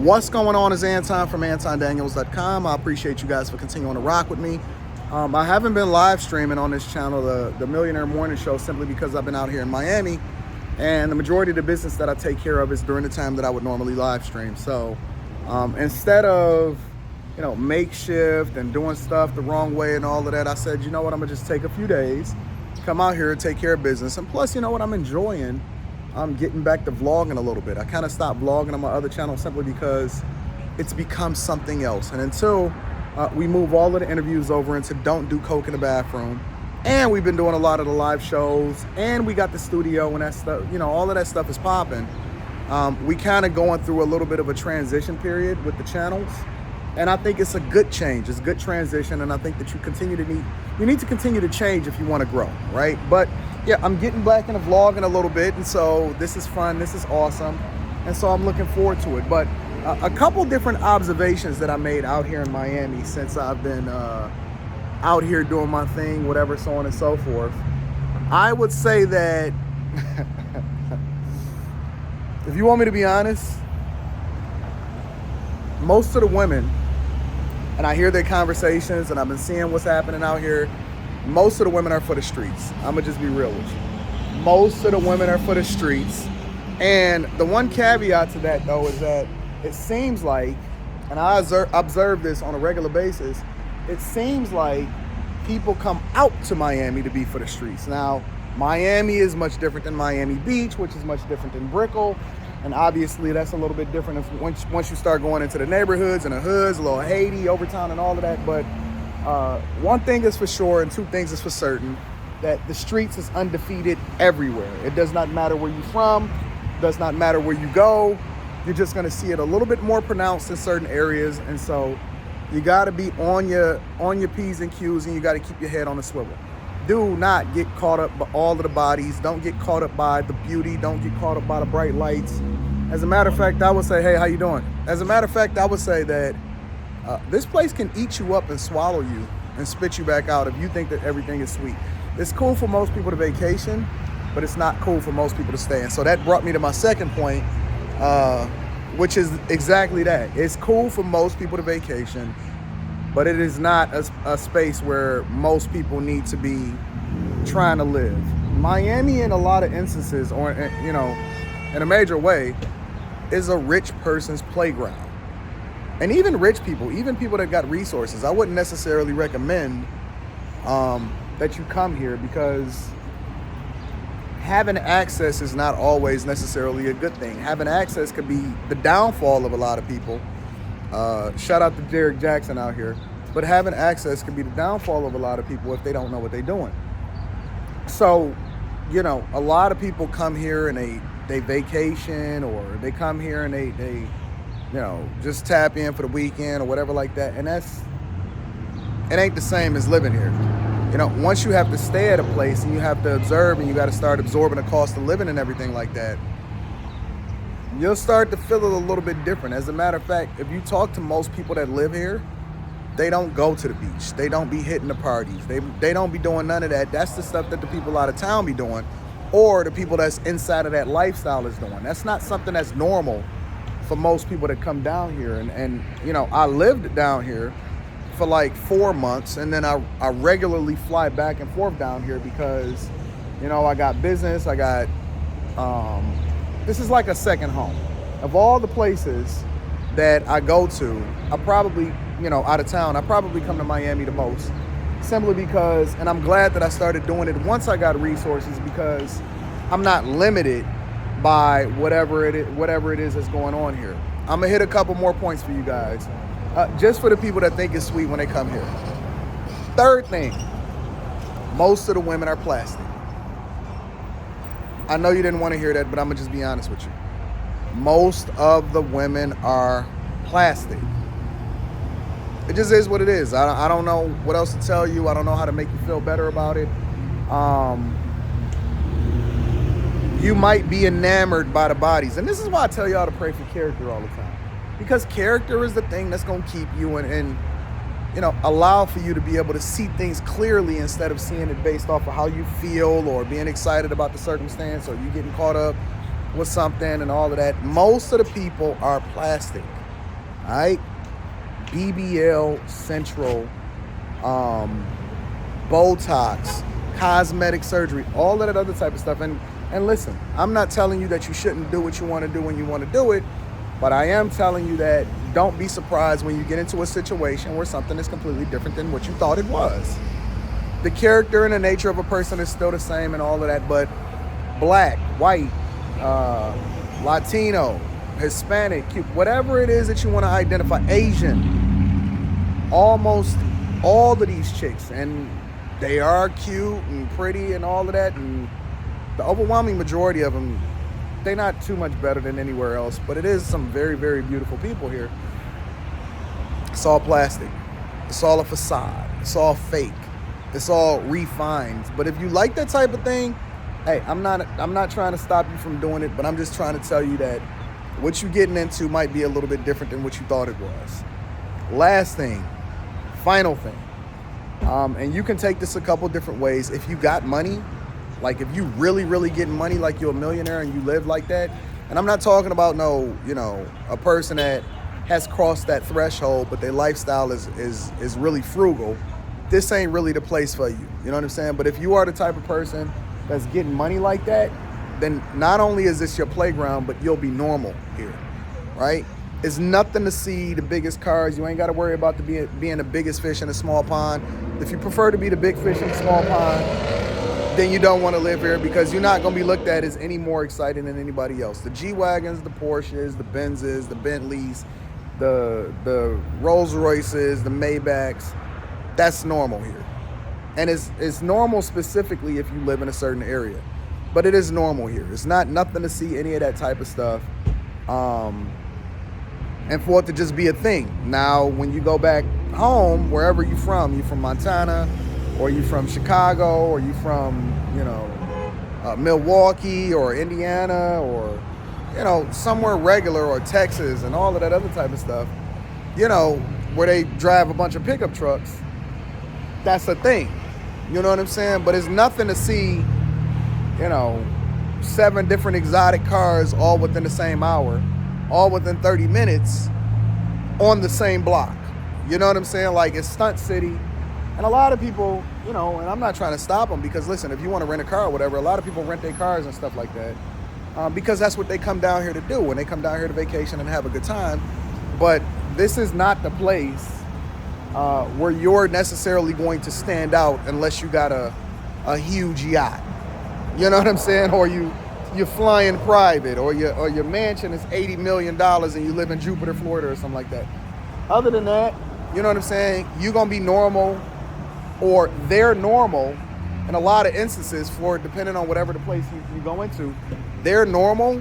What's going on is Anton from AntonDaniels.com. I appreciate you guys for continuing to rock with me. I haven't been live streaming on this channel, the Millionaire Morning Show, simply because I've been out here in Miami, and the majority of the business that I take care of is during the time that I would normally live stream. So instead of makeshift and doing stuff the wrong way and all of that, I said, you know what, I'm gonna just take a few days, come out here and take care of business. And plus, you know what, I'm enjoying getting back to vlogging a little bit. I kind of stopped vlogging on my other channel simply because it's become something else. And until we move all of the interviews over into Don't Do Coke in the Bathroom, and we've been doing a lot of the live shows, and we got the studio and that stuff, all of that stuff is popping. We kind of going through a little bit of a transition period with the channels. And I think it's a good change. It's a good transition. And I think that you need to continue to change if you want to grow, right? But yeah, I'm getting back into vlogging a little bit. And so this is fun. This is awesome. And so I'm looking forward to it. But a couple different observations that I made out here in Miami since I've been out here doing my thing, whatever, so on and so forth. I would say that if you want me to be honest, most of the women, and I hear their conversations and I've been seeing what's happening out here, most of the women are for the streets. I'm gonna just be real with you. Most of the women are for the streets. And the one caveat to that though is that it seems like, and I observe this on a regular basis, it seems like people come out to Miami to be for the streets. Now, Miami is much different than Miami Beach, which is much different than Brickell. And obviously that's a little bit different once you start going into the neighborhoods and the hoods, a little Haiti, Overtown and all of that. But one thing is for sure and two things is for certain, that the streets is undefeated everywhere. It does not matter where you're from, does not matter where you go. You're just gonna see it a little bit more pronounced in certain areas. And so you gotta be on your P's and Q's, and you gotta keep your head on a swivel. Do not get caught up by all of the bodies. Don't get caught up by the beauty. Don't get caught up by the bright lights. As a matter of fact, I would say, hey, how you doing? As a matter of fact, I would say that this place can eat you up and swallow you and spit you back out if you think that everything is sweet. It's cool for most people to vacation, but it's not cool for most people to stay. And so that brought me to my second point, which is exactly that. It's cool for most people to vacation, but it is not a space where most people need to be trying to live. Miami, in a lot of instances, or in a major way, is a rich person's playground. And even rich people, even people that got resources, I wouldn't necessarily recommend that you come here, because having access is not always necessarily a good thing. Having access could be the downfall of a lot of people. Shout out to Derek Jackson out here. But having access can be the downfall of a lot of people if they don't know what they're doing. So, a lot of people come here and they vacation, or they come here and they just tap in for the weekend or whatever like that. And it ain't the same as living here. Once you have to stay at a place and you have to observe and you got to start absorbing the cost of living and everything like that, you'll start to feel it a little bit different. As a matter of fact, if you talk to most people that live here, they don't go to the beach. They don't be hitting the parties. They don't be doing none of that. That's the stuff that the people out of town be doing, or the people that's inside of that lifestyle is doing. That's not something that's normal for most people that come down here. And I lived down here for like 4 months, and then I regularly fly back and forth down here because, I got business. I got, this is like a second home. Of all the places that I go to, I probably, out of town, I probably come to Miami the most, simply because, and I'm glad that I started doing it once I got resources, because I'm not limited by whatever it is that's going on here. I'm gonna hit a couple more points for you guys, just for the people that think it's sweet when they come here. Third thing, most of the women are plastic. I know you didn't want to hear that, but I'm gonna just be honest with you. Most of the women are plastic. It just is what it is. I don't know what else to tell you. I don't know how to make you feel better about it. You might be enamored by the bodies. And this is why I tell y'all to pray for character all the time. Because character is the thing that's going to keep you and allow for you to be able to see things clearly instead of seeing it based off of how you feel or being excited about the circumstance or you getting caught up with something and all of that. Most of the people are plastic. All right, BBL Central, Botox, cosmetic surgery, all of that other type of stuff. And listen, I'm not telling you that you shouldn't do what you want to do when you want to do it, but I am telling you that don't be surprised when you get into a situation where something is completely different than what you thought it was. The character and the nature of a person is still the same and all of that, but black, white, Latino, Hispanic, whatever it is that you want to identify, Asian, almost all of these chicks, and they are cute and pretty and all of that, and the overwhelming majority of them, they're not too much better than anywhere else, but it is some very, very beautiful people here. It's all plastic. It's all a facade. It's all fake. It's all refined. But if you like that type of thing, hey, I'm not trying to stop you from doing it, but I'm just trying to tell you that what you're getting into might be a little bit different than what you thought it was. Last thing, final thing, and you can take this a couple different ways. If you got money, like if you really, really getting money, like you're a millionaire and you live like that, and I'm not talking about a person that has crossed that threshold, but their lifestyle is really frugal. This ain't really the place for you. You know what I'm saying? But if you are the type of person that's getting money like that, then not only is this your playground, but you'll be normal here, right? It's nothing to see the biggest cars. You ain't got to worry about being the biggest fish in a small pond. If you prefer to be the big fish in a small pond, then you don't want to live here, because you're not going to be looked at as any more exciting than anybody else. The G-Wagons, the Porsches, the Benzes, the Bentleys, the Rolls Royces, the Maybachs, that's normal here. And it's normal specifically if you live in a certain area. But it is normal here. It's not nothing to see any of that type of stuff. And for it to just be a thing. Now, when you go back home, wherever you're from Montana, or you from Chicago, or you from, Milwaukee or Indiana, or, somewhere regular, or Texas and all of that other type of stuff, where they drive a bunch of pickup trucks, that's a thing. You know what I'm saying? But it's nothing to see, 7 different exotic cars all within the same hour, all within 30 minutes on the same block. You know what I'm saying? Like, it's stunt city. And a lot of people, and I'm not trying to stop them, because listen, if you want to rent a car or whatever, a lot of people rent their cars and stuff like that, because that's what they come down here to do when they come down here to vacation and have a good time. But this is not the place where you're necessarily going to stand out unless you got a huge yacht. You know what I'm saying? Or you're flying private, or your mansion is $80 million and you live in Jupiter, Florida, or something like that. Other than that, you know what I'm saying? You're going to be normal, or they're normal in a lot of instances, for depending on whatever the place you go into. Their normal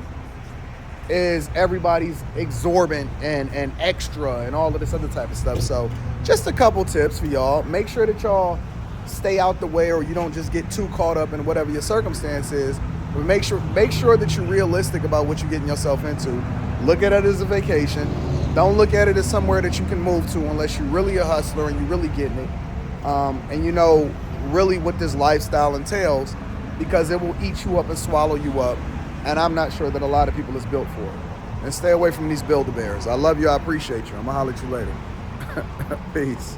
is everybody's exorbitant and extra and all of this other type of stuff. So just a couple tips for y'all. Make sure that y'all stay out the way, or you don't just get too caught up in whatever your circumstance is. But make sure that you're realistic about what you're getting yourself into. Look at it as a vacation. Don't look at it as somewhere that you can move to unless you're really a hustler and you're really getting it. And you know really what this lifestyle entails, because it will eat you up and swallow you up. And I'm not sure that a lot of people is built for it. And stay away from these Build-A-Bears. I love you. I appreciate you. I'm going to holler at you later. Peace.